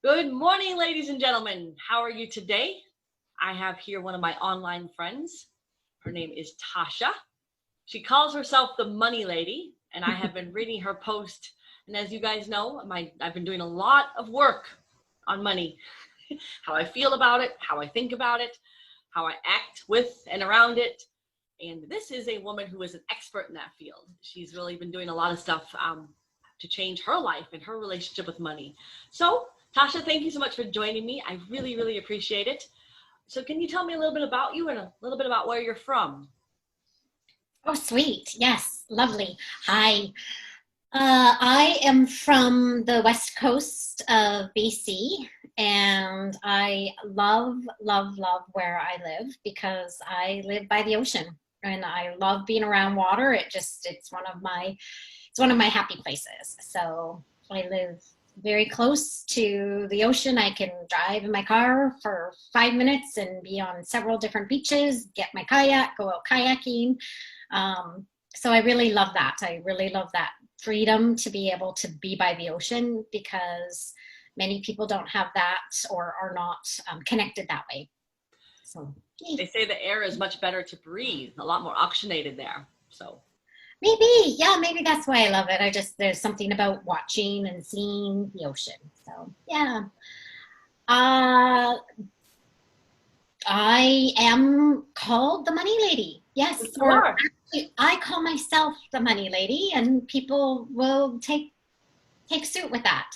Good morning, ladies and gentlemen. How are you today? I have here one of my online friends. Her name is Tasha. She calls herself the Money Lady, and I have been reading her post. And as you guys know, I've been doing a lot of work on money, how I feel about it, how I think about it, how I act with and around it. And this is a woman who is an expert in that field. She's really been doing a lot of stuff to change her life and her relationship with money. So, Tasha, thank you so much for joining me. I really, really appreciate it. So can you tell me a little bit about you and a little bit about where you're from? Oh, sweet. Yes, lovely. Hi. I am from the west coast of BC, and I love where I live because I live by the ocean and I love being around water. It's one of my happy places. So I live very close to the ocean. I can drive in my car for 5 minutes and be on several different beaches, get my kayak, go out kayaking. So I really love that. I really love that freedom to be able to be by the ocean because many people don't have that or are not connected that way. So They say the air is much better to breathe, a lot more oxygenated there. So maybe that's why I love it. There's something about watching and seeing the ocean. So yeah. Uh, I am called the Money Lady. Yes, you or are. actually, I call myself the Money Lady, and people will take suit with that.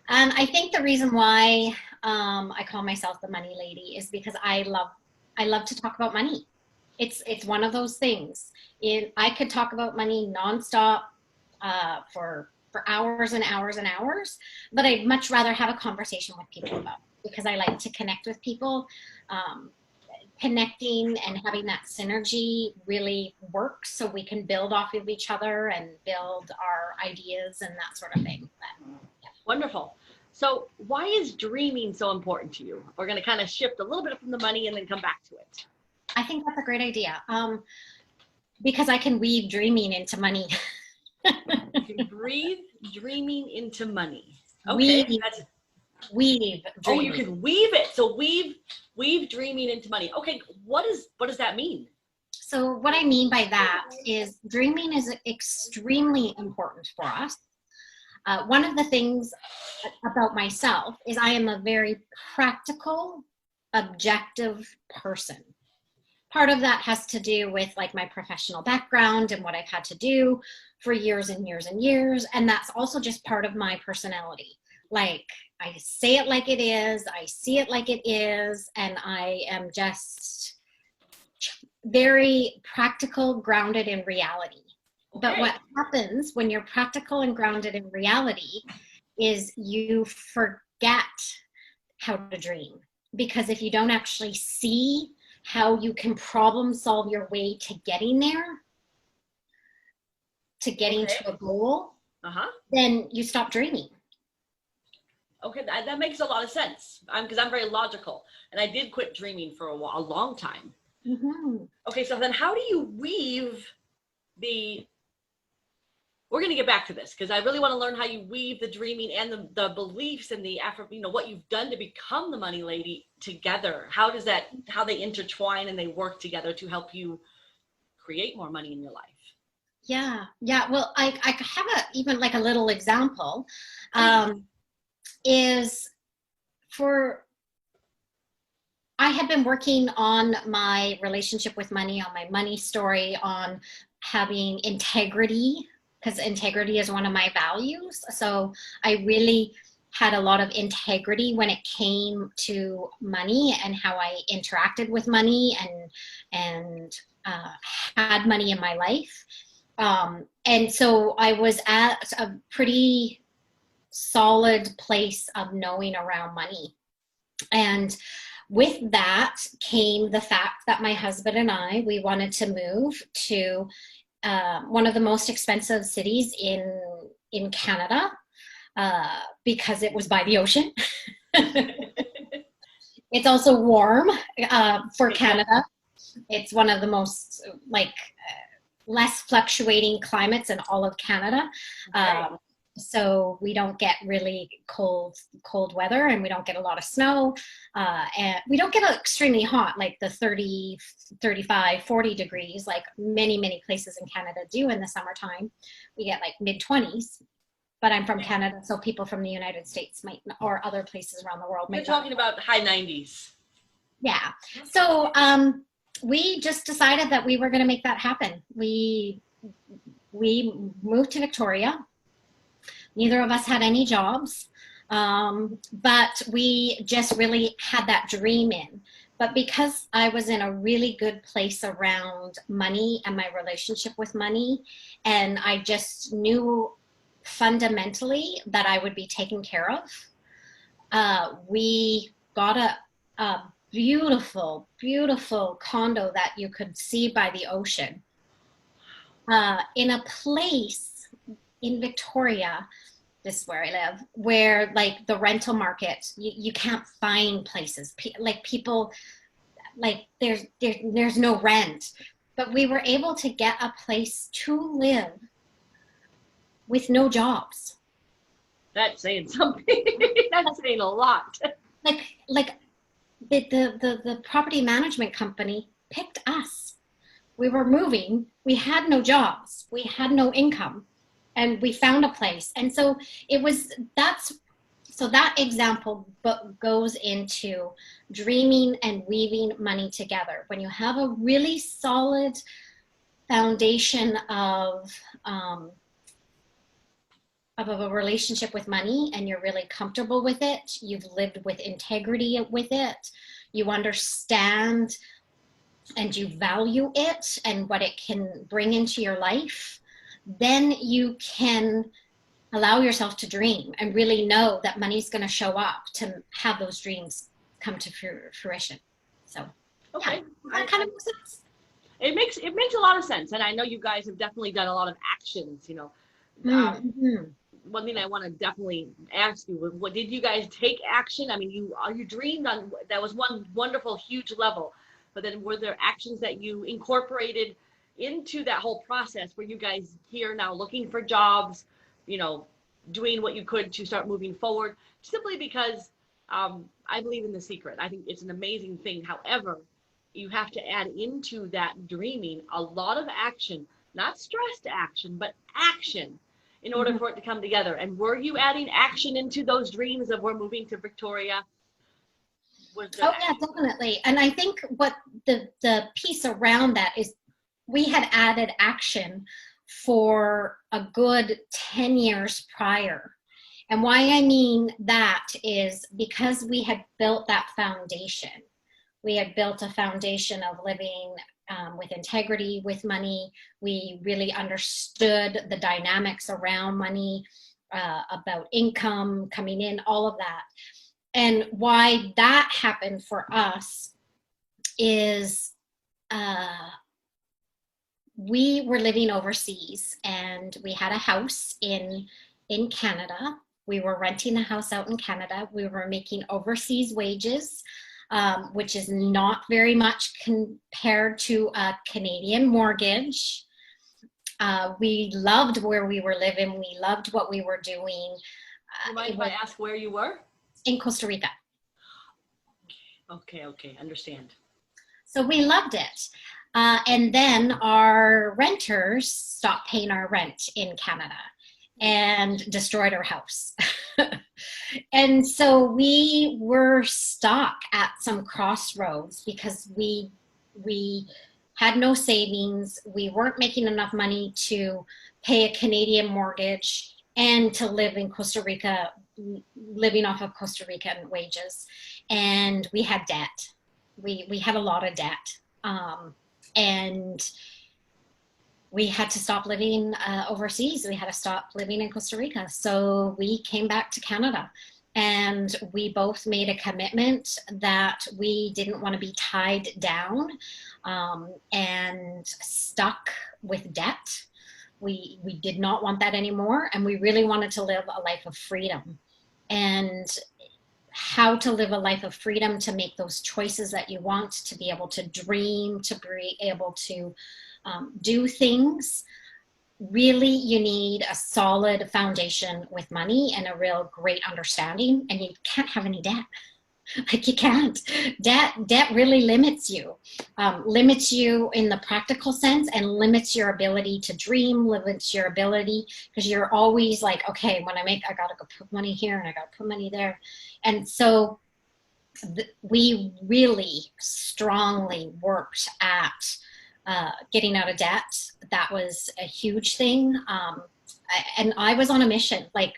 And I think the reason why I call myself the Money Lady is because I love to talk about money. It's one of those things. I could talk about money nonstop for hours and hours and hours, but I'd much rather have a conversation with people about it because I like to connect with people. Um, Connecting and having that synergy really works so we can build off of each other and build our ideas and that sort of thing. But, yeah. Wonderful. So why is dreaming so important to you? We're going to kind of shift a little bit from the money and then come back to it. I think that's a great idea because I can weave dreaming into money. You can breathe dreaming into money. Okay. weave, weave Oh, you dreaming. can weave it. So weave dreaming into money. Okay. What does that mean? So what I mean by that is dreaming is extremely important for us. One of the things about myself is I am a very practical, objective person. Part of that has to do with like my professional background and what I've had to do for years and years and years. And that's also just part of my personality. Like I say it like it is, I see it like it is, and I am just very practical, grounded in reality. Okay. But what happens when you're practical and grounded in reality is you forget how to dream. Because if you don't actually see how you can problem solve your way to getting there, to getting to a goal, then you stop dreaming. Okay, that makes a lot of sense. Because I'm very logical, and I did quit dreaming for a long time. Mm-hmm. Okay, so then how do you weave the? We're going to get back to this because I really want to learn how you weave the dreaming and the beliefs and the effort, what you've done to become the Money Lady together. How they intertwine and they work together to help you create more money in your life? Yeah. Well, I have even like a little example. Is for I had been working on my relationship with money, on my money story, on having integrity, because integrity is one of my values. So I really had a lot of integrity when it came to money and how I interacted with money and had money in my life. And so I was at a pretty solid place of knowing around money. And with that came the fact that my husband and we wanted to move to one of the most expensive cities in Canada because it was by the ocean. It's also warm for Canada. It's one of the most less fluctuating climates in all of Canada. So we don't get really cold weather, and we don't get a lot of snow, and we don't get extremely hot, like the 30, 35, 40 degrees, like many places in Canada do in the summertime. We get like mid-20s, but I'm from Canada, so people from the United States might, or other places around the world might. You're talking about high 90s. Yeah. So we just decided that we were going to make that happen. We moved to Victoria. Neither of us had any jobs, but we just really had that dream in. But because I was in a really good place around money and my relationship with money, and I just knew fundamentally that I would be taken care of, we got a beautiful condo that you could see by the ocean, in a place in Victoria, this is where I live, where like the rental market, you can't find places, like people, like there's no rent, but we were able to get a place to live with no jobs. That's saying something. That's saying a lot. Like the property management company picked us. We were moving, we had no jobs, we had no income, and we found a place. And so that example goes into dreaming and weaving money together. When you have a really solid foundation of a relationship with money, and you're really comfortable with it, you've lived with integrity with it, you understand and you value it and what it can bring into your life, then you can allow yourself to dream and really know that money's going to show up to have those dreams come to fruition. So, okay, yeah, that kind of makes sense. It makes a lot of sense, and I know you guys have definitely done a lot of actions. One thing I want to definitely ask you: what did you guys take action? I mean, you dreamed on, that was one wonderful, huge level, but then were there actions that you incorporated into that whole process? Were you guys here now looking for jobs, doing what you could to start moving forward? Simply because I believe in the secret. I think it's an amazing thing. However, you have to add into that dreaming a lot of action, not stressed action, but action, in order for it to come together. And were you adding action into those dreams of we're moving to Victoria? Yeah, definitely. And I think what the piece around that is, we had added action for a good 10 years prior. And why I mean that is because we had built that foundation. We had built a foundation of living with integrity, with money. We really understood the dynamics around money, about income coming in, all of that. And why that happened for us is we were living overseas, and we had a house in Canada. We were renting a house out in Canada. We were making overseas wages, which is not very much compared to a Canadian mortgage. We loved where we were living. We loved what we were doing. You mind if I ask where you were? In Costa Rica. Okay, understand. So we loved it. And then our renters stopped paying our rent in Canada and destroyed our house. And so we were stuck at some crossroads because we had no savings. We weren't making enough money to pay a Canadian mortgage and to live in Costa Rica, living off of Costa Rican wages. And we had debt. We had a lot of debt. And we had to stop living overseas. We had to stop living in Costa Rica. So we came back to Canada, and we both made a commitment that we didn't want to be tied down and stuck with debt. We did not want that anymore, and we really wanted to live a life of freedom. And how to live a life of freedom, to make those choices that you want, to be able to dream, to be able to do things really you need a solid foundation with money and a real great understanding, and you can't have any debt. Like you can't. Debt really limits you in the practical sense, and limits your ability to dream, limits your ability, because you're always like, okay, when I gotta go put money here and I gotta put money there. And so we really strongly worked at getting out of debt. That was a huge thing. And I was on a mission, like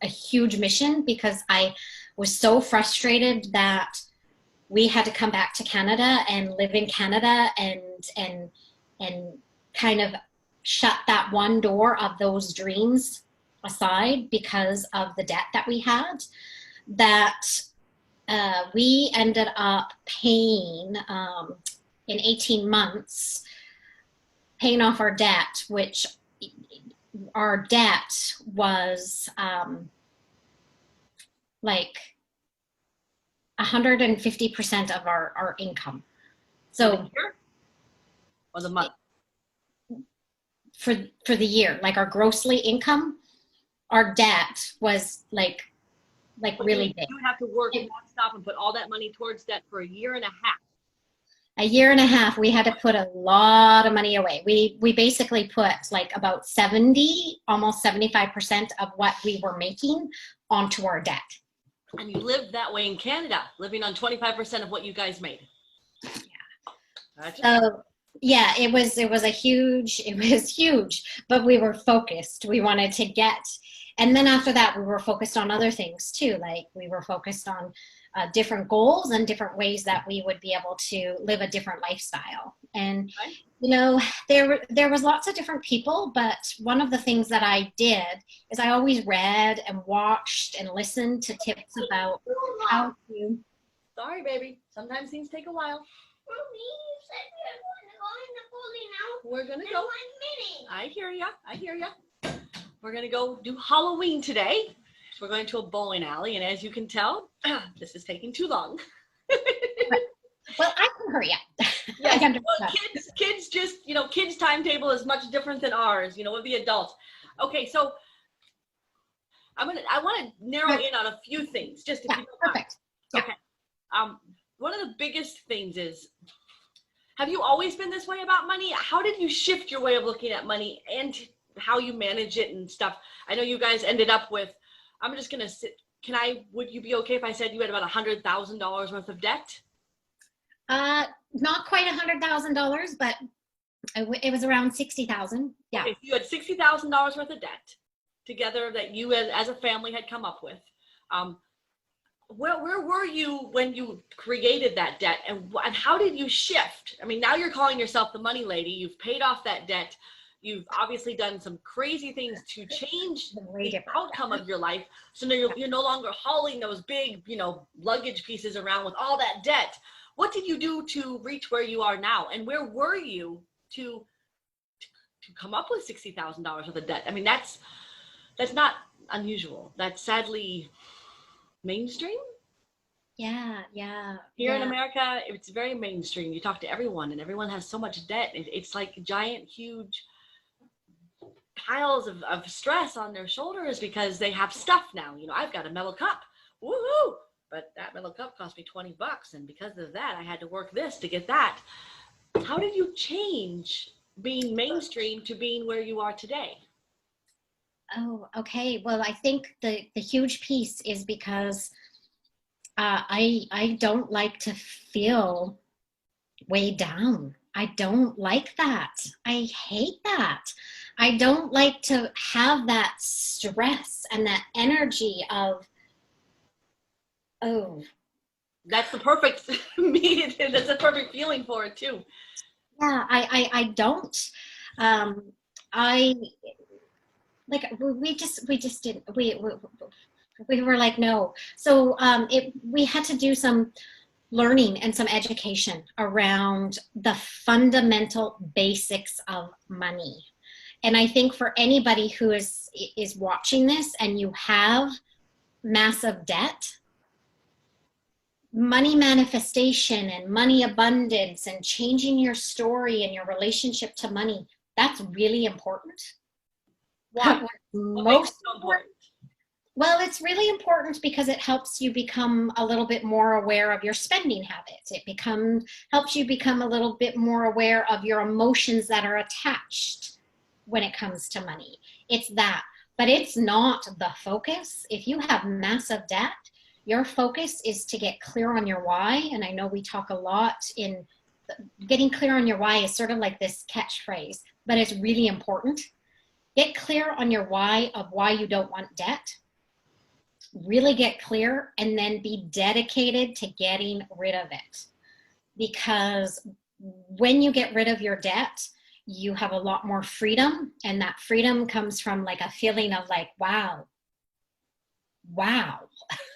a huge mission, because I was so frustrated that we had to come back to Canada and live in Canada and kind of shut that one door of those dreams aside because of the debt that we had, that we ended up paying in 18 months, paying off our debt, which our debt was like 150% of our income. So for the year or the month? For the year, like our grossly income, our debt was like really big. You would have to work nonstop and put all that money towards debt for a year and a half. A year and a half, we had to put a lot of money away. We basically put like about 70, almost 75% of what we were making onto our debt. And you lived that way in Canada, living on 25% of what you guys made. Yeah. So yeah, it was huge, but we were focused. We wanted to get, and then after that, we were focused on other things too. Like we were focused on different goals and different ways that we would be able to live a different lifestyle. And you know, there was lots of different people, but one of the things that I did is I always read and watched and listened to tips about how to. Sorry, baby. Sometimes things take a while. Mommy, you said we were going to go in the bowling alley. We're gonna In go. 1 minute. I hear ya. We're gonna go do Halloween today. So we're going to a bowling alley, and as you can tell, this is taking too long. Well, I can hurry up. Yeah, well, kids just, you know, kids' timetable is much different than ours, you know, with the adults. Okay, so I want to narrow in on a few things, just if you don't mind. Perfect. Okay. One of the biggest things is, have you always been this way about money? How did you shift your way of looking at money and how you manage it and stuff? I know you guys ended up with, I'm just gonna sit. Would you be okay if I said you had about $100,000 worth of debt? Not quite $100,000, but it was around 60,000. Yeah. Okay, so you had $60,000 worth of debt together that you as a family had come up with. Where were you when you created that debt, and how did you shift? I mean, now you're calling yourself the money lady. You've paid off that debt. You've obviously done some crazy things to change the outcome of your life. So now you're no longer hauling those big, you know, luggage pieces around with all that debt. What did you do to reach where you are now? And where were you to come up with $60,000 worth of debt? I mean, that's not unusual. That's sadly mainstream. Yeah. Here in America, it's very mainstream. You talk to everyone, and everyone has so much debt. It's like giant, huge piles of stress on their shoulders because they have stuff now. You know, I've got a metal cup. Woohoo! But that metal cup cost me $20, and because of that, I had to work this to get that. How did you change being mainstream to being where you are today? Oh, okay. Well, I think the huge piece is because I don't like to feel weighed down. I don't like that. I hate that. I don't like to have that stress and that energy of, oh. That's the perfect that's the perfect feeling for it too. Yeah, I don't. We just didn't. We were like, no. So we had to do some learning and some education around the fundamental basics of money. And I think for anybody who is watching this and you have massive debt, money manifestation and money abundance and changing your story and your relationship to money, That's really important. Why? What makes it so important? Well, it's really important because it helps you become a little bit more aware of your spending habits. It helps you become a little bit more aware of your emotions that are attached when it comes to money. It's that, but it's not the focus. If you have massive debt, your focus is to get clear on your why. And I know we talk a lot in getting clear on your why is sort of like this catchphrase, but it's really important. Get clear on your why of why you don't want debt. Really get clear, and then be dedicated to getting rid of it. Because when you get rid of your debt, you have a lot more freedom, and that freedom comes from like a feeling of like, wow,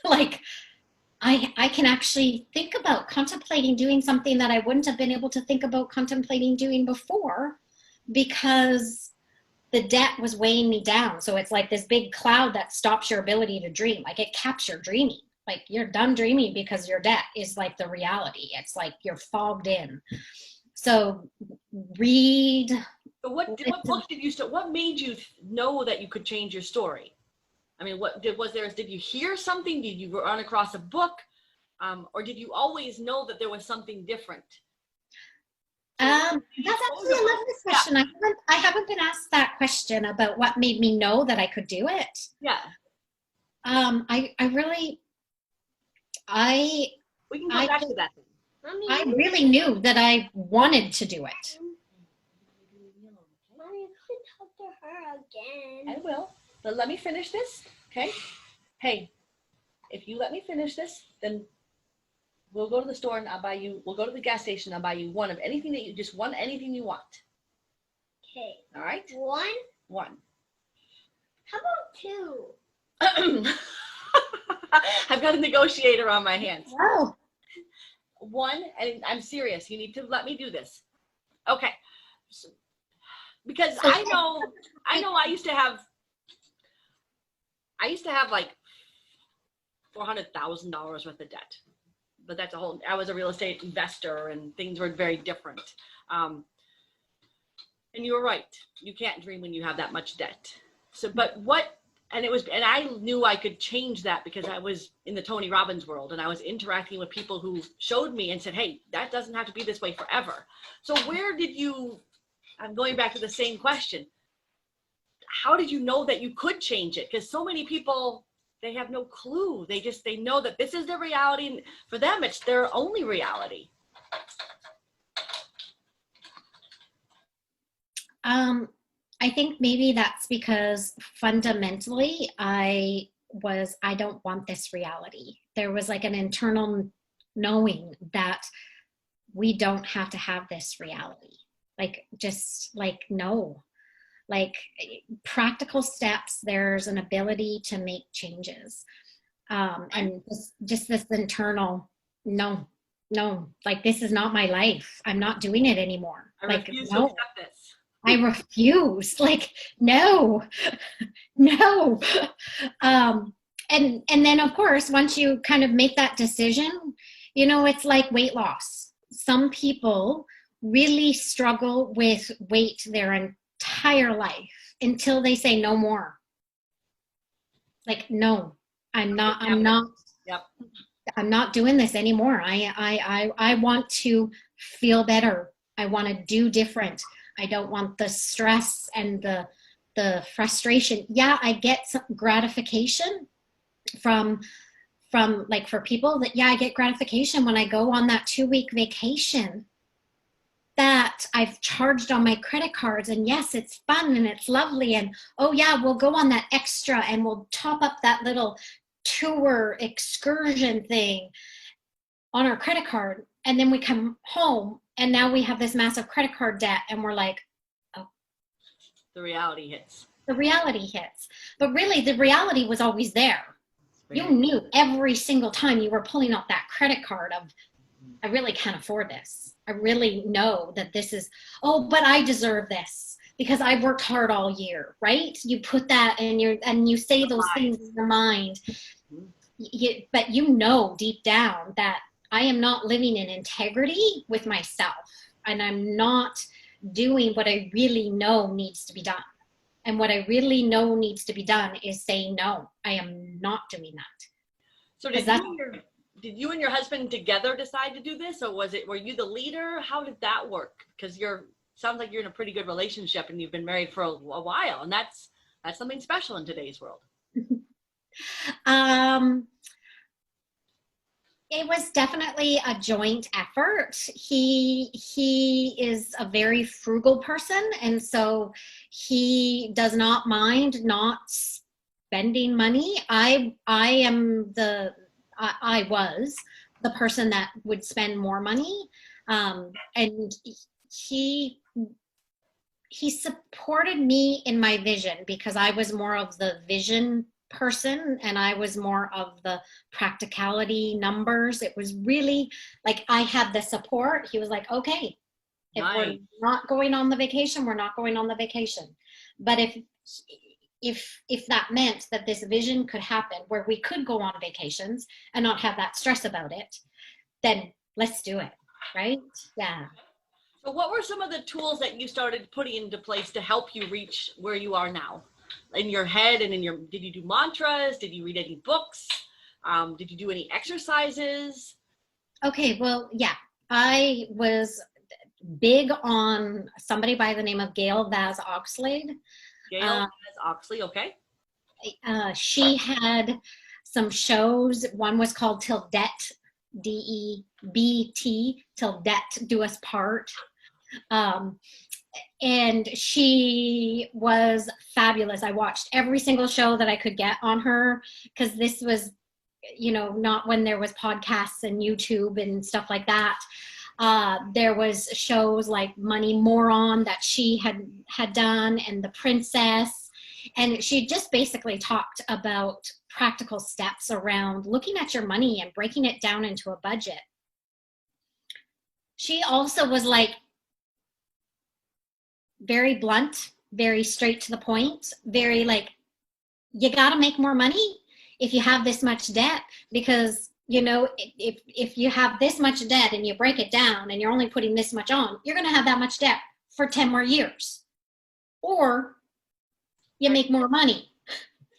like I can actually think about contemplating doing something that I wouldn't have been able to think about contemplating doing before, because the debt was weighing me down. So it's like this big cloud that stops your ability to dream. Like, it caps your dreaming. Like, you're done dreaming because your debt is like the reality. It's like you're fogged in. So read. So what book did you start? What made you know that you could change your story? I mean, did you hear something? Did you run across a book? Or did you always know that there was something different? That's actually a lovely question. Yeah. I haven't been asked that question about what made me know that I could do it. Yeah. We can go back to that. I really knew that I wanted to do it. Mommy, please talk to her again. I will. But let me finish this, okay? Hey, if you let me finish this, then we'll go to the store and we'll go to the gas station and I'll buy you anything you want. Okay. All right? One. How about two? I've got a negotiator on my hands. Wow. One, and I'm serious. You need to let me do this. Okay. Because I know I used to have like $400,000 worth of debt. But I was a real estate investor and things were very different. And you were right. You can't dream when you have that much debt. And I knew I could change that because I was in the Tony Robbins world and I was interacting with people who showed me and said, hey, that doesn't have to be this way forever. So I'm going back to the same question. How did you know that you could change it? Because so many people, they have no clue. They know that this is their reality, and for them, it's their only reality. I think maybe that's because fundamentally I don't want this reality. There was like an internal knowing that we don't have to have this reality. Like, just like, no. Like, practical steps, there's an ability to make changes. And just this internal, no, like, this is not my life. I'm not doing it anymore. I like, refuse no. to accept this. I refuse. Like, no. And then, of course, once you kind of make that decision, it's like weight loss. Some people really struggle with weight their entire life until they say no more. Like, no, I'm not Yep. I'm not doing this anymore. I want to feel better. I want to do different. I don't want the stress and the frustration. Yeah, I get some gratification from like, for people that, I get gratification when I go on that 2-week vacation that I've charged on my credit cards, and yes, it's fun and it's lovely, and oh yeah, we'll go on that extra and we'll top up that little tour excursion thing on our credit card, and then we come home and now we have this massive credit card debt, and we're like, oh. The reality hits. But really, the reality was always there. You knew every single time you were pulling out that credit card of, I really can't afford this. I really know that this is, but I deserve this because I worked hard all year, right? You put that in and you say those things in your mind. But deep down that I am not living in integrity with myself, and I'm not doing what I really know needs to be done. And what I really know needs to be done is saying, no, I am not doing that. So did you and your husband together decide to do this, or were you the leader? How did that work? Because sounds like you're in a pretty good relationship and you've been married for a while, and that's something special in today's world. It was definitely a joint effort. He is a very frugal person, and so he does not mind not spending money. I was the person that would spend more money, and he supported me in my vision because I was more of the vision person and I was more of the practicality numbers. It was really like I had the support. He was like, okay, if we're not going on the vacation, we're not going on the vacation. But if that meant that this vision could happen where we could go on vacations and not have that stress about it, then let's do it, right? Yeah. So what were some of the tools that you started putting into place to help you reach where you are now? In your head and did you do mantras? Did you read any books? Did you do any exercises? Okay, well, yeah, I was big on somebody by the name of Gail Vaz Oxlade. Gail Vaz Oxlade, okay. She had some shows. One was called Till Debt, DEBT, Till Debt Do Us Part. And she was fabulous. I watched every single show that I could get on her because this was, not when there was podcasts and YouTube and stuff like that. There was shows like Money Moron that she had done, and The Princess. And she just basically talked about practical steps around looking at your money and breaking it down into a budget. She also was like, very blunt, very straight to the point, very like, you got to make more money if you have this much debt, because if you have this much debt and you break it down and you're only putting this much on, you're going to have that much debt for 10 more years. Or you make more money,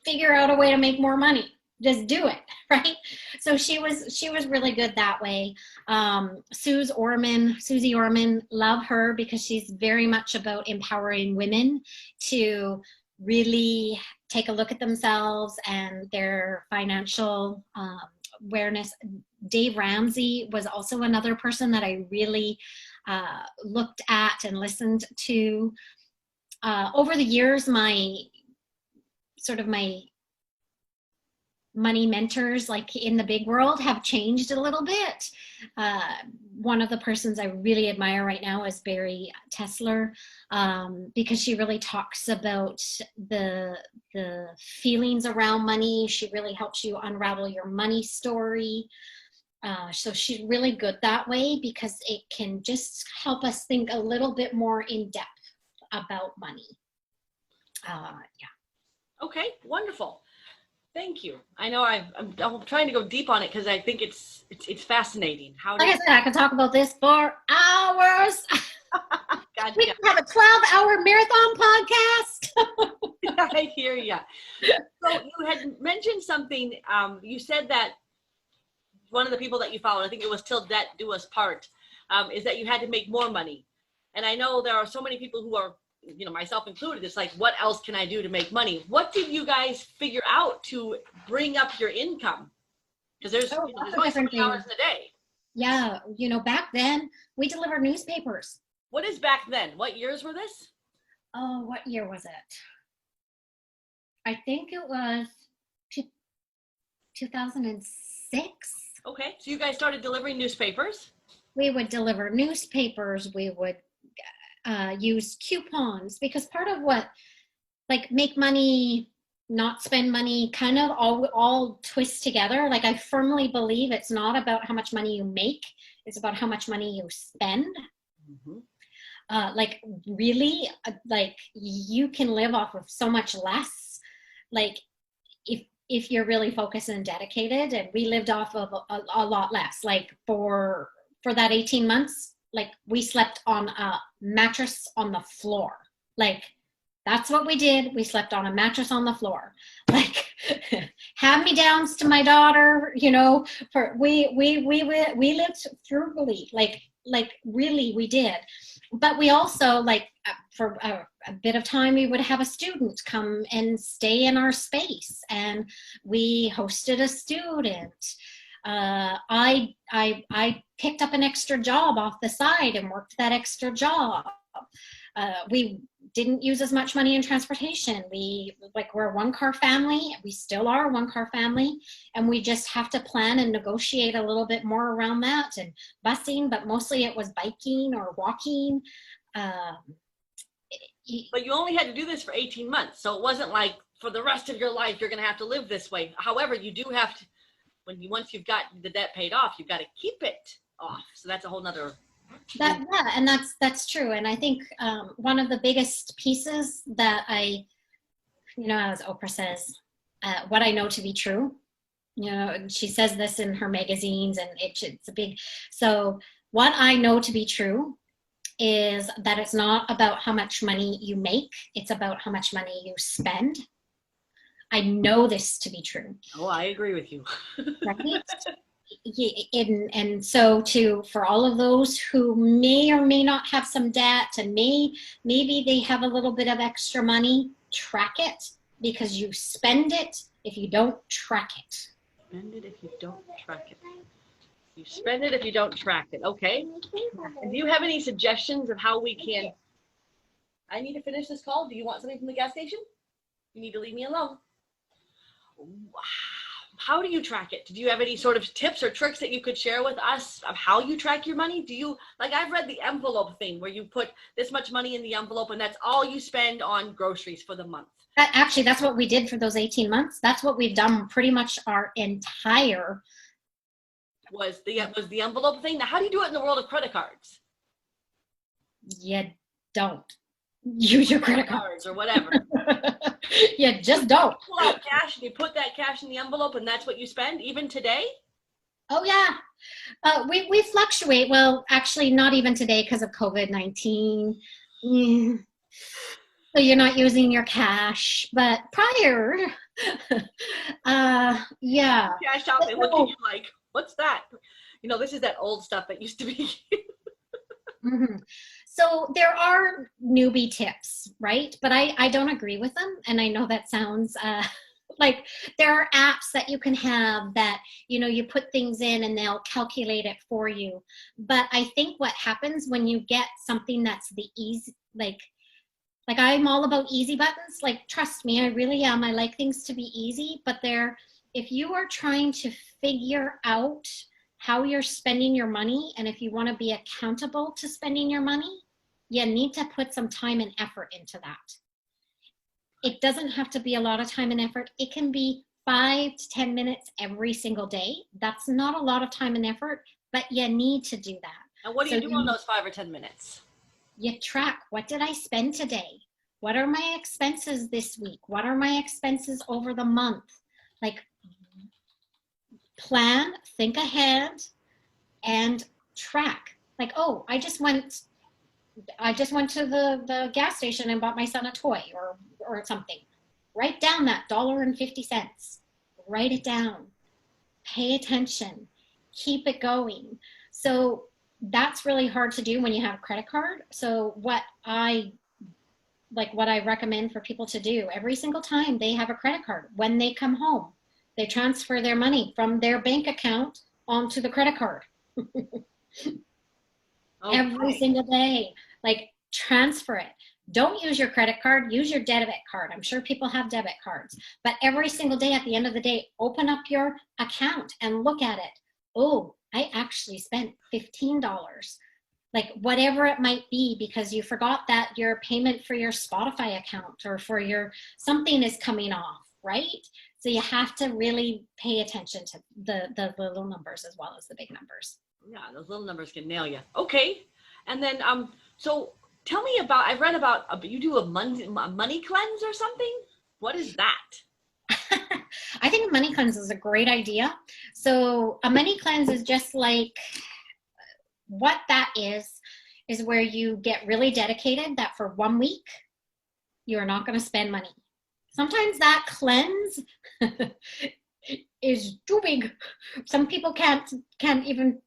figure out a way to make more money, just do it, right? So she was really good that way. Susie Orman, love her because she's very much about empowering women to really take a look at themselves and their financial awareness. Dave Ramsey was also another person that I really looked at and listened to. Over the years, my money mentors, like in the big world, have changed a little bit. One of the persons I really admire right now is Barry Tesler, because she really talks about the feelings around money. She really helps you unravel your money story. So she's really good that way because it can just help us think a little bit more in depth about money. Yeah. Okay, wonderful. Thank you. I know I'm trying to go deep on it because I think it's fascinating. Like I said, I could talk about this for hours. Gotcha. We can have a 12-hour marathon podcast. I hear you. So you had mentioned something. You said that one of the people that you followed, I think it was Till Debt Do Us Part, is that you had to make more money. And I know there are so many people who are, myself included, it's like, what else can I do to make money? What did you guys figure out to bring up your income? Because there's only so many hours in a day. Yeah, back then we delivered newspapers. What is back then? What years were this? Oh, what year was it? I think it was 2006. Okay, so you guys started delivering newspapers. We would deliver newspapers. We would use coupons, because part of what, like, make money, not spend money, kind of all twist together. Like, I firmly believe it's not about how much money you make, it's about how much money you spend. Mm-hmm. Like, really, like, you can live off of so much less, like, if you're really focused and dedicated. And we lived off of a lot less. Like, for that 18 months, like we slept on a mattress on the floor. Like that's what we did. We slept on a mattress on the floor. Like hand-me-downs to my daughter, you know, for we lived frugally. Like really we did. But we also like for a bit of time we would have a student come and stay in our space, and we hosted a student. I picked up an extra job off the side and worked that extra job. We didn't use as much money in transportation. We're a one-car family. We still are a one-car family, and we just have to plan and negotiate a little bit more around that, and busing, but mostly it was biking or walking. But you only had to do this for 18 months, so it wasn't like for the rest of your life you're going to have to live this way. However, you do have to, once you've got the debt paid off, you've got to keep it off. So that's a whole nother. And that's true. And I think one of the biggest pieces that as Oprah says, what I know to be true, you know, and she says this in her magazines, and it's a big, so what I know to be true is that it's not about how much money you make, it's about how much money you spend. I know this to be true. Oh, I agree with you. Right? And so for all of those who may or may not have some debt, and maybe they have a little bit of extra money, track it, because you spend it if you don't track it. Spend it if you don't track it. You spend it if you don't track it. Okay. And do you have any suggestions of how we can? I need to finish this call. Do you want something from the gas station? You need to leave me alone. How do you track it? Do you have any sort of tips or tricks that you could share with us of how you track your money? Do you, like I've read the envelope thing where you put this much money in the envelope and that's all you spend on groceries for the month? Actually, that's what we did for those 18 months. That's what we've done pretty much our entire. Was the envelope thing. Now, how do you do it in the world of credit cards? You don't use your credit cards or whatever. You just don't. You pull out cash and you put that cash in the envelope, and that's what you spend even today? Oh yeah, we fluctuate. Well, actually, not even today because of COVID-19. So you're not using your cash, but prior, yeah. Cash out, they look at you like, what's that? You know, this is that old stuff that used to be. Mm-hmm. So there are newbie tips, right? But I don't agree with them. And I know that sounds like there are apps that you can have that, you know, you put things in and they'll calculate it for you. But I think what happens when you get something that's the easy, like I'm all about easy buttons. Like, trust me, I really am. I like things to be easy, but if you are trying to figure out how you're spending your money, and if you want to be accountable to spending your money, you need to put some time and effort into that. It doesn't have to be a lot of time and effort. It can be 5 to 10 minutes every single day. That's not a lot of time and effort, but you need to do that. And what do you do on those 5 or 10 minutes? You track, what did I spend today? What are my expenses this week? What are my expenses over the month? Like, plan, think ahead, and track. Like, oh, I just went to the gas station and bought my son a toy or something. Write down that $1.50. Write it down. Pay attention. Keep it going. So that's really hard to do when you have a credit card. So what I recommend for people to do every single time they have a credit card, when they come home, they transfer their money from their bank account onto the credit card. Okay. Every single day, like, transfer it. Don't use your credit card, use your debit card. I'm sure people have debit cards, but every single day at the end of the day, open up your account and look at it. Oh, I actually spent $15. Like, whatever it might be, because you forgot that your payment for your Spotify account or for your something is coming off, right? So you have to really pay attention to the little numbers as well as the big numbers. Yeah, those little numbers can nail you. Okay. And then, so tell me about, I've read about, you do a money cleanse or something? What is that? I think a money cleanse is a great idea. So a money cleanse is just like, what that is is where you get really dedicated that for 1 week, you are not going to spend money. Sometimes that cleanse is too big. Some people can't even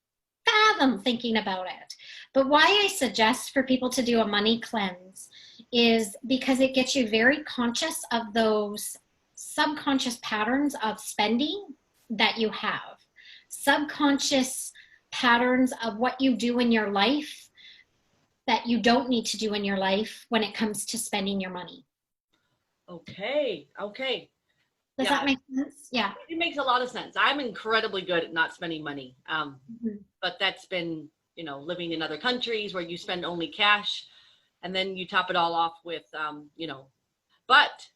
fathom thinking about it. But why I suggest for people to do a money cleanse is because it gets you very conscious of those subconscious patterns of spending that you have, subconscious patterns of what you do in your life that you don't need to do in your life when it comes to spending your money. Okay. Does that make sense? Yeah. It makes a lot of sense. I'm incredibly good at not spending money. But that's been, living in other countries where you spend only cash and then you top it all off with, but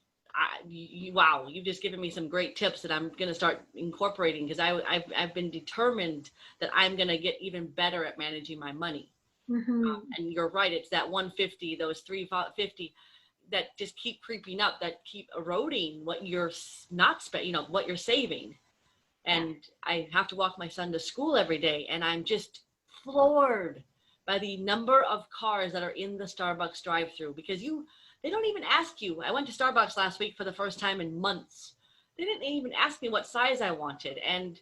wow, you've just given me some great tips that I'm going to start incorporating because I've been determined that I'm going to get even better at managing my money. And you're right. It's that 150, those 350 that just keep creeping up, that keep eroding what you're not spending, what you're saving. And I have to walk my son to school every day. And I'm just floored by the number of cars that are in the Starbucks drive-through because they don't even ask you. I went to Starbucks last week for the first time in months. They didn't even ask me what size I wanted. And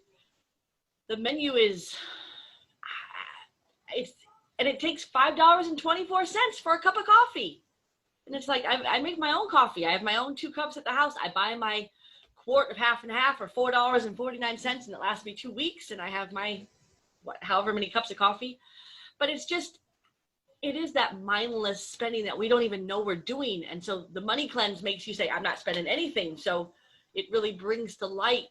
the menu is, it takes $5.24 for a cup of coffee. And it's like, I make my own coffee. I have my own 2 cups at the house. I buy my quart of half and half for $4.49 and it lasts me 2 weeks. And I have my, however many cups of coffee. But it is that mindless spending that we don't even know we're doing. And so the money cleanse makes you say, I'm not spending anything. So it really brings to light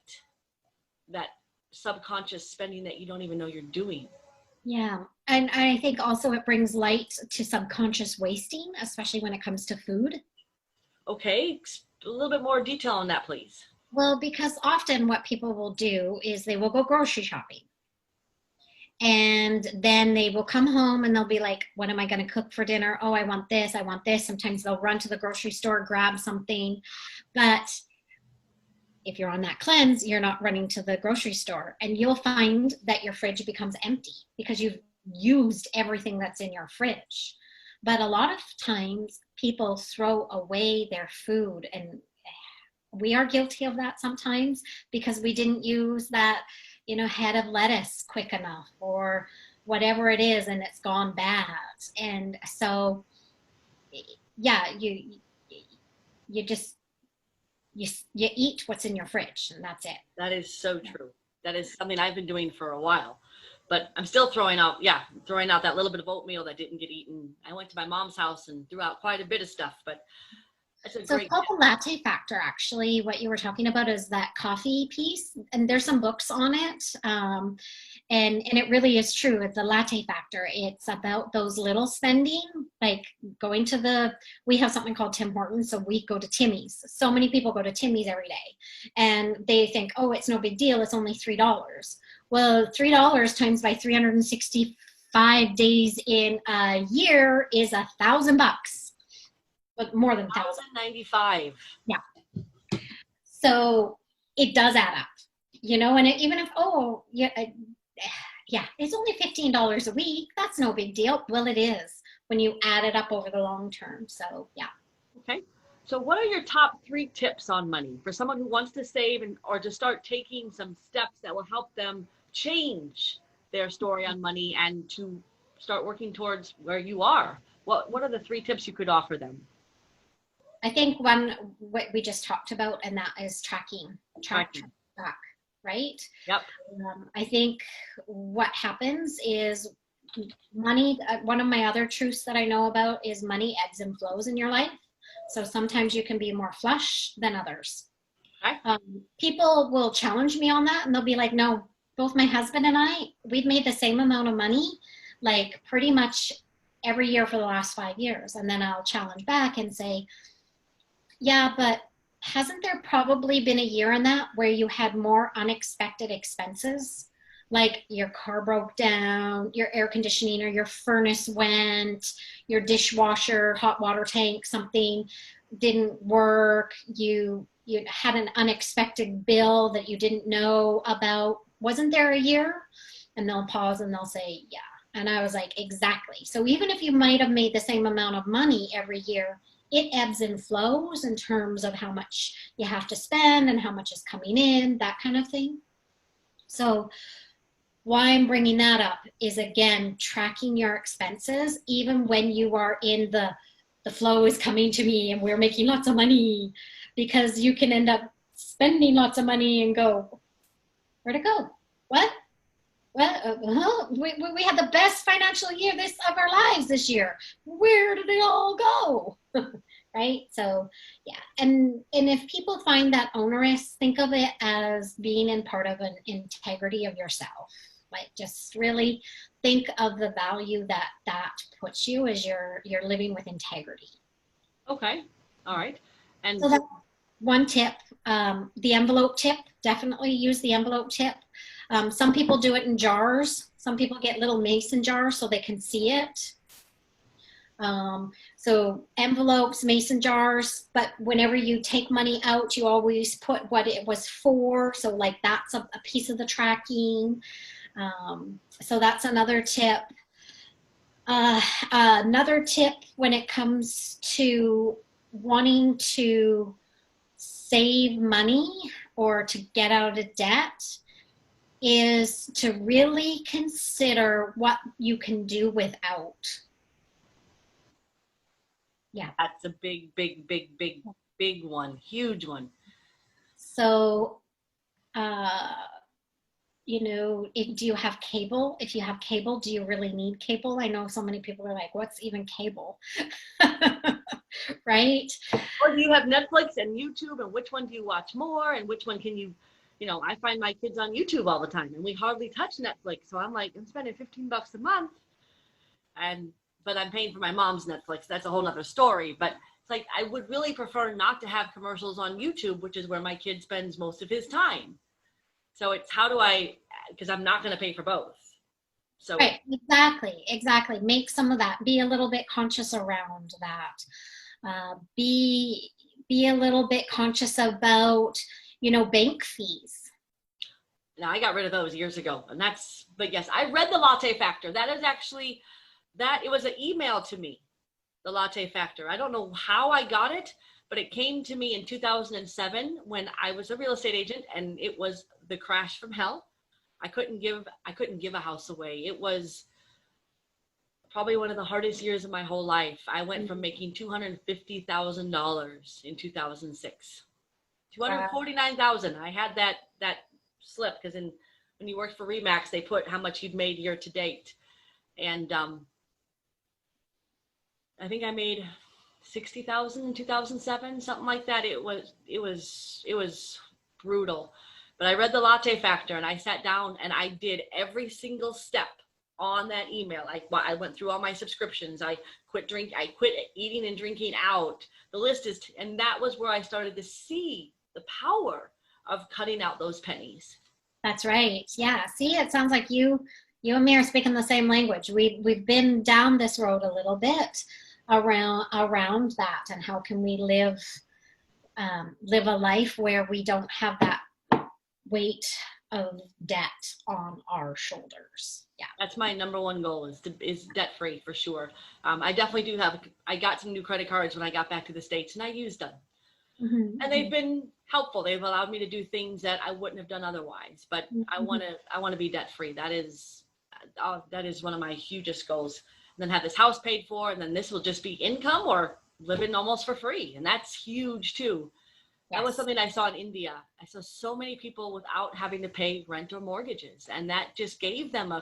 that subconscious spending that you don't even know you're doing. Yeah. And I think also it brings light to subconscious wasting, especially when it comes to food. Okay. A little bit more detail on that, please. Well, because often what people will do is they will go grocery shopping. And then they will come home and they'll be like, what am I going to cook for dinner? Oh, I want this. I want this. Sometimes they'll run to the grocery store, grab something. But if you're on that cleanse, you're not running to the grocery store. And you'll find that your fridge becomes empty because you've used everything that's in your fridge. But a lot of times people throw away their food. And we are guilty of that sometimes because we didn't use that head of lettuce quick enough or whatever it is, and it's gone bad. And so, yeah, you eat what's in your fridge and that's it. That is so true. That is something I've been doing for a while, but I'm still throwing out that little bit of oatmeal that didn't get eaten. I went to my mom's house and threw out quite a bit of stuff, but so it's called the Latte Factor. Actually, what you were talking about is that coffee piece, and there's some books on it, and it really is true. It's the Latte Factor. It's about those little spending, like going to we have something called Tim Hortons, so we go to Timmy's. So many people go to Timmy's every day, and they think, oh, it's no big deal. It's only $3. Well, $3 times by 365 days in a year is $1,000. But more than 1,095. Yeah. So it does add up, and even if, it's only $15 a week. That's no big deal. Well, it is when you add it up over the long term. So, yeah. Okay. So what are your top 3 tips on money for someone who wants to save or to start taking some steps that will help them change their story on money and to start working towards where you are? What are the 3 tips you could offer them? I think one, what we just talked about, and that is tracking, right? Yep. I think what happens is money, one of my other truths that I know about is money ebbs and flows in your life. So sometimes you can be more flush than others. Okay. People will challenge me on that and they'll be like, no, both my husband and I, we've made the same amount of money, like pretty much every year for the last 5 years. And then I'll challenge back and say, yeah, but hasn't there probably been a year in that where you had more unexpected expenses? Like your car broke down, your air conditioning or your furnace went, your dishwasher, hot water tank, something didn't work. You had an unexpected bill that you didn't know about. Wasn't there a year? And they'll pause and they'll say, yeah. And I was like, exactly. So even if you might have made the same amount of money every year, it ebbs and flows in terms of how much you have to spend and how much is coming in, that kind of thing. So why I'm bringing that up is, again, tracking your expenses, even when you are in the flow is coming to me and we're making lots of money, because you can end up spending lots of money and go, where'd it go? What? We had the best financial year of our lives this year. Where did it all go? Right? So yeah, and if people find that onerous, think of it as being in part of an integrity of yourself. Like, just really think of the value that puts you as you're living with integrity. Okay. All right. And so that's one tip. The envelope tip, definitely use the envelope tip. Some people do it in jars. Some people get little mason jars so they can see it. So envelopes, mason jars, but whenever you take money out, you always put what it was for. So like that's a piece of the tracking. So that's another tip. Another tip when it comes to wanting to save money or to get out of debt is to really consider what you can do without. Yeah. That's a big one, huge one. So, do you have cable? If you have cable, do you really need cable? I know so many people are like, what's even cable? Right? Or do you have Netflix and YouTube, and which one do you watch more, and which one can you I find my kids on YouTube all the time, and we hardly touch Netflix. So I'm like, I'm spending $15 a month, but I'm paying for my mom's Netflix. That's a whole nother story. But it's like, I would really prefer not to have commercials on YouTube, which is where my kid spends most of his time. So it's because I'm not going to pay for both. So right, exactly. Make some of that. Be a little bit conscious around that. Be a little bit conscious about, bank fees. Now, I got rid of those years ago, but yes, I read the Latte Factor. That is actually, it was an email to me, the Latte Factor. I don't know how I got it, but it came to me in 2007 when I was a real estate agent, and it was the crash from hell. I couldn't give a house away. It was probably one of the hardest years of my whole life. I went from making $250,000 in 2006. $249,000. I had that slip because when you worked for Remax, they put how much you'd made year to date, and I think I made $60,000 in 2007, something like that. It was brutal. But I read the Latte Factor, and I sat down and I did every single step on that email. I went through all my subscriptions. I quit eating and drinking out. The list and that was where I started to see the power of cutting out those pennies. That's right. Yeah. See, it sounds like you and me are speaking the same language. We've been down this road a little bit around that, and how can we live a life where we don't have that weight of debt on our shoulders. Yeah, that's my number one goal, is debt free for sure. I definitely do I got some new credit cards when I got back to the States, and I used them. Mm-hmm. And they've been helpful. They've allowed me to do things that I wouldn't have done otherwise. But mm-hmm. I want to be debt free. That is one of my hugest goals. And then have this house paid for, and then this will just be income or living almost for free, and that's huge too. Yes. That was something I saw in India. I saw so many people without having to pay rent or mortgages, and that just gave them a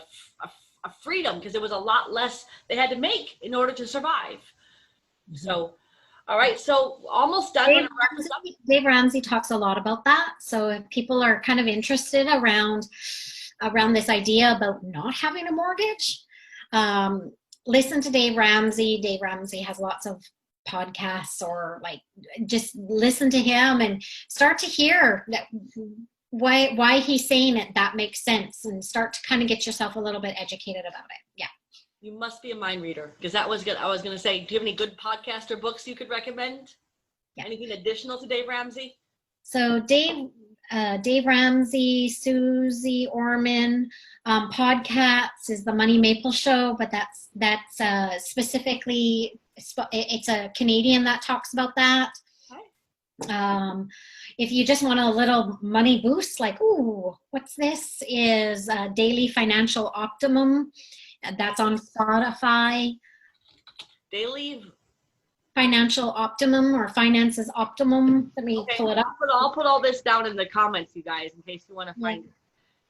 freedom, because there was a lot less they had to make in order to survive. Mm-hmm. So. All right, so almost done. Dave Ramsey talks a lot about that. So if people are kind of interested around this idea about not having a mortgage, listen to Dave Ramsey. Dave Ramsey has lots of podcasts, or just listen to him and start to hear that why he's saying it. That makes sense, and start to kind of get yourself a little bit educated about it. Yeah. You must be a mind reader, because that was good. I was going to say, do you have any good podcasts or books you could recommend? Yeah. Anything additional to Dave Ramsey? So Dave Dave Ramsey, Susie Orman. Podcasts is the Money Maple Show, but that's specifically, it's a Canadian that talks about that. If you just want a little money boost, like, ooh, what's this? Is Daily Financial Optimum. That's on Spotify. Daily Financial Optimum or Finances Optimum. Let me pull it up. I'll put all this down in the comments, you guys, in case you want to find it.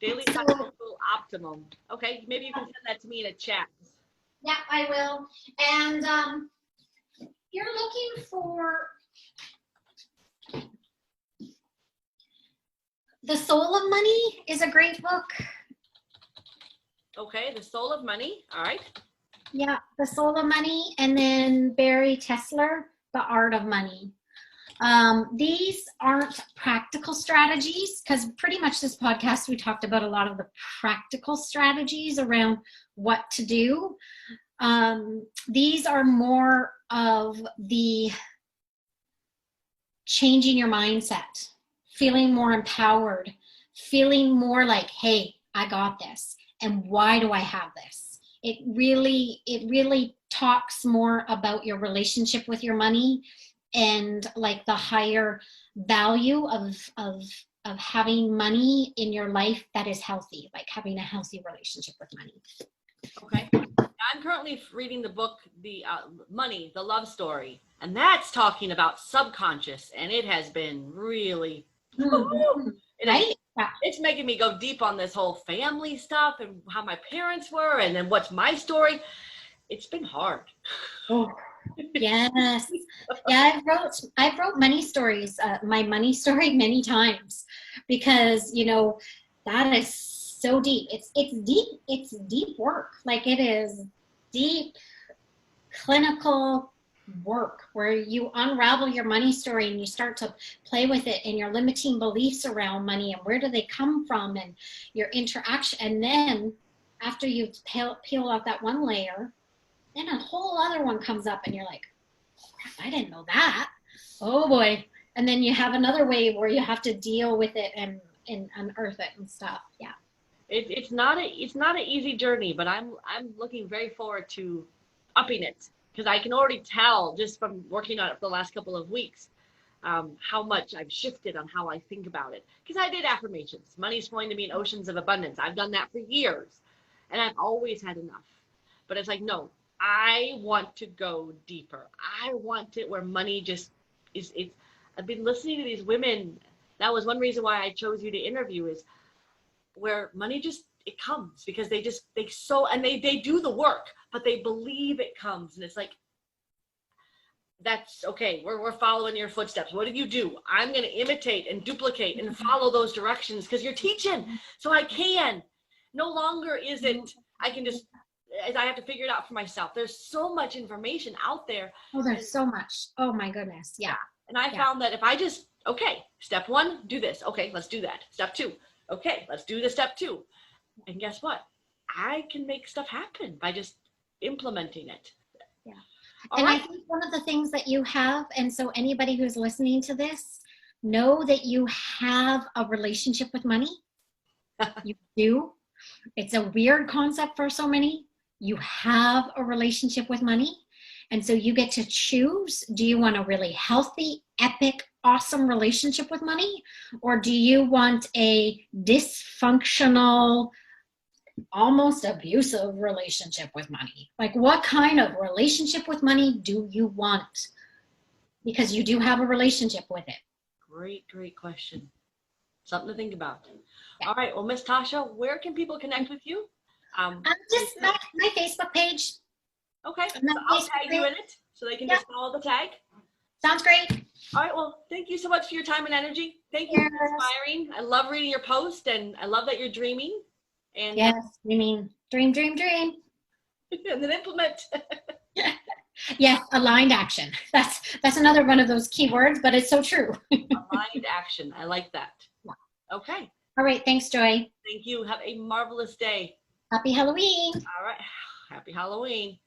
Daily Financial Optimum. Okay, maybe you can send that to me in a chat. Yeah, I will. And you're looking for The Soul of Money is a great book. Okay, The Soul of Money. All right. Yeah, The Soul of Money, and then Barry Tesler, The Art of Money. These aren't practical strategies, because pretty much this podcast we talked about a lot of the practical strategies around what to do. These are more of the changing your mindset, feeling more empowered, feeling more like, hey, I got this, and why do I have this? It really talks more about your relationship with your money and like the higher value of having money in your life that is healthy, like having a healthy relationship with money. Okay. I'm currently reading the book, The Money, The Love Story, and that's talking about subconscious, and it has been really, right? It's making me go deep on this whole family stuff and how my parents were, and then what's my story. It's been hard. Oh, yes. Yeah, I wrote money stories, my money story many times, because that is so deep. It's deep work. Like, it is deep clinical work where you unravel your money story and you start to play with it and your limiting beliefs around money and where do they come from and your interaction. And then after you peel out that one layer, then a whole other one comes up and you're like, crap, I didn't know that. Oh boy. And then you have another way where you have to deal with it and unearth it and stuff. Yeah. It's not an easy journey, but I'm looking very forward to upping it, because I can already tell just from working on it for the last couple of weeks how much I've shifted on how I think about it. Because I did affirmations. Money's flowing to me in oceans of abundance. I've done that for years, and I've always had enough. But it's like, no, I want to go deeper. I want it where money just is. I've been listening to these women. That was one reason why I chose you to interview, is where money just, it comes because they do the work, but they believe it comes. And it's like, that's okay. We're following your footsteps. What did you do? I'm going to imitate and duplicate and follow those directions because you're teaching. So I can. No longer is it, I have to figure it out for myself. There's so much information out there. Oh, there's so much. Oh my goodness. Yeah. And I found that if I just, okay, step one, do this. Okay, let's do that. Step two. Okay, let's do the step two. And guess what? I can make stuff happen by just implementing it. Yeah. And I think one of the things that you have, and so anybody who's listening to this, know that you have a relationship with money. You do. It's a weird concept for so many. You have a relationship with money. And so you get to choose, do you want a really healthy, epic, awesome relationship with money? Or do you want a dysfunctional, almost abusive relationship with money? Like, what kind of relationship with money do you want? Because you do have a relationship with it. Great question. Something to think about. Yeah. All right. Well, Miss Tasha, where can people connect with you? Just my Facebook page. Okay. So I'll tag you in it so they can just follow the tag. Sounds great. All right. Well, thank you so much for your time and energy. Thank you for inspiring. I love reading your post, and I love that you're dreaming. And yes, you mean dream. And then implement. Yes, aligned action. That's another one of those key words, but it's so true. Aligned action. I like that. Yeah. Okay. All right. Thanks, Joy. Thank you. Have a marvelous day. Happy Halloween. All right. Happy Halloween.